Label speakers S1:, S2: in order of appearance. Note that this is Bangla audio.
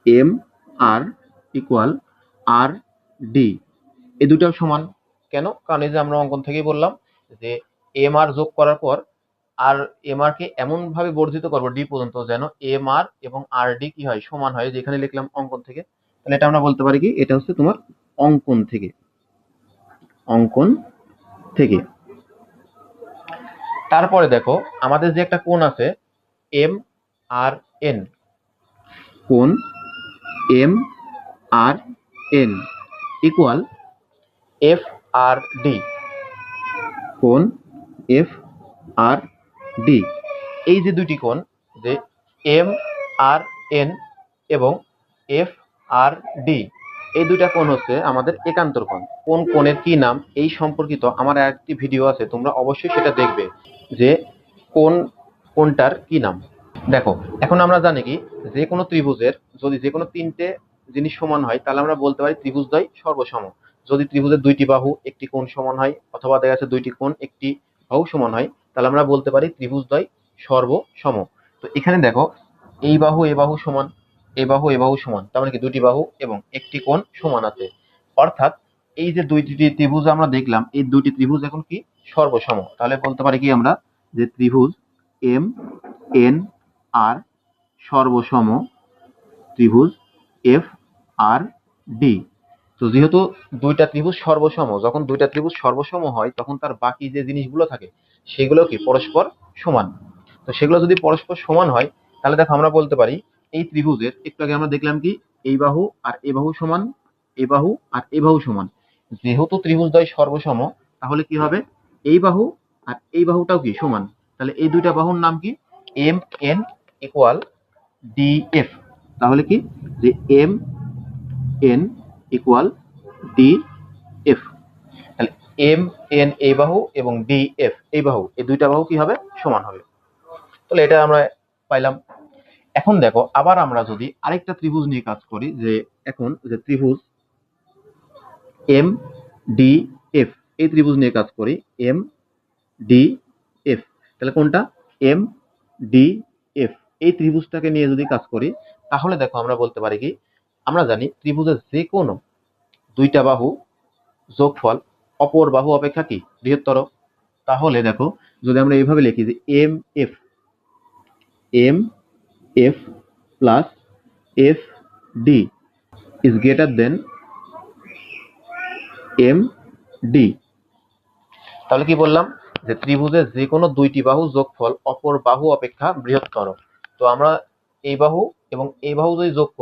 S1: এম আর ইকুয়াল আর ডি, এই দুটাও সমান। কেন? কারণ এই যে আমরা অঙ্কন থেকেই বললাম যে এম আর যোগ করার পর আর এম আর কে এমন ভাবে বর্ধিত করবো ডি পর্যন্ত যেন এম আর এবং আর ডি কি হয়, সমান হয়। যেখানে লিখলাম অঙ্কন থেকে, তাহলে এটা আমরা বলতে পারি কি এটা হচ্ছে তোমার অঙ্কন থেকে, অঙ্কন থেকে। তারপরে দেখো আমাদের যে একটা কোণ আছে এম আর এন, কোণ M R N equal F R D, কোণ এফ আর ডি। এই যে দুটি কোণ যে এম আর এন এবং এফ আর ডি, এই দুইটা কোণ হচ্ছে আমাদের একান্তর কোণ। কোন কোণের কি নাম এই সম্পর্কিত আমার একটি ভিডিও আছে, তোমরা অবশ্যই সেটা দেখবে যে কোন কোনটার কি নাম। দেখো এখন আমরা জানি কি যে কোনো ত্রিভুজের যদি যে কোনো তিনটে জিনিস সমান হয় তাহলে আমরা বলতে পারি ত্রিভুজদ্বয় সর্বসম। যদি ত্রিভুজের দুইটি বাহু একটি কোণ সমান হয় অথবা দেখা যাচ্ছে দুইটি কোণ একটি বাহু সমান হয় তাহলে আমরা বলতে পারি ত্রিভুজদ্বয় সর্বসম। তো এখানে দেখো এই বাহু এ বাহু সমান, এ বাহু এ বাহু সমান, তার মানে কি দুটি বাহু এবং একটি কোণ সমান আছে। অর্থাৎ এই যে দুইটি ত্রিভুজ আমরা দেখলাম এই দুটি ত্রিভুজ এখন কি সর্বসম। তাহলে বলতে পারি কি আমরা যে ত্রিভুজ এম এন আর সর্বসম ত্রিভুজ এফ আর ডি। তো যেহেতু দুইটা ত্রিভুজ সর্বসম, যখন দুইটা ত্রিভুজ সর্বসম হয় তখন তার বাকি যে জিনিসগুলো থাকে সেগুলো কি পরস্পর সমান। তো সেগুলো যদি পরস্পর সমান হয় তাহলে দেখো আমরা বলতে পারি এই ত্রিভুজের একটু আগে আমরা দেখলাম কি এই বাহু আর এ বাহু সমান, এ বাহু আর এ বাহু সমান। যেহেতু ত্রিভুজদ্বয় সর্বসম তাহলে কি হবে এই বাহু আর এই বাহুটাও কি সমান। তাহলে এই দুইটা বাহুর নাম কি এম এন ইকুয়াল ডিএফ। তাহলে কি যে এম এন ইকুয়াল ডিএফ। তাহলে এম এন এই বাহু এবং ডিএফ এই বাহু, এই দুইটা বাহু কি হবে সমান হবে। তাহলে এটা আমরা পাইলাম। এখন দেখো আবার আমরা যদি আরেকটা ত্রিভুজ নিয়ে কাজ করি, যে এখন যে ত্রিভুজ এম ডি এফ, এই ত্রিভুজ নিয়ে কাজ করি এম ডি এফ। তাহলে কোনটা এম ডি এফ, এই ত্রিভুজটাকে নিয়ে যদি কাজ করি তাহলে দেখো আমরা বলতে পারি কি আমরা জানি ত্রিভুজের যে কোনো দুইটা বাহু যোগফল অপর বাহু অপেক্ষা কি বৃহত্তর। তাহলে দেখো যদি আমরা এইভাবে লিখি যে M F, M F plus F D is greater than M D, তাহলে কি বললাম যে ত্রিভুজের যে কোনো দুইটি বাহু যোগফল অপর বাহু অপেক্ষা বৃহত্তর। তো আমরা এই বাহু এবং এই বাহু যদি যোগ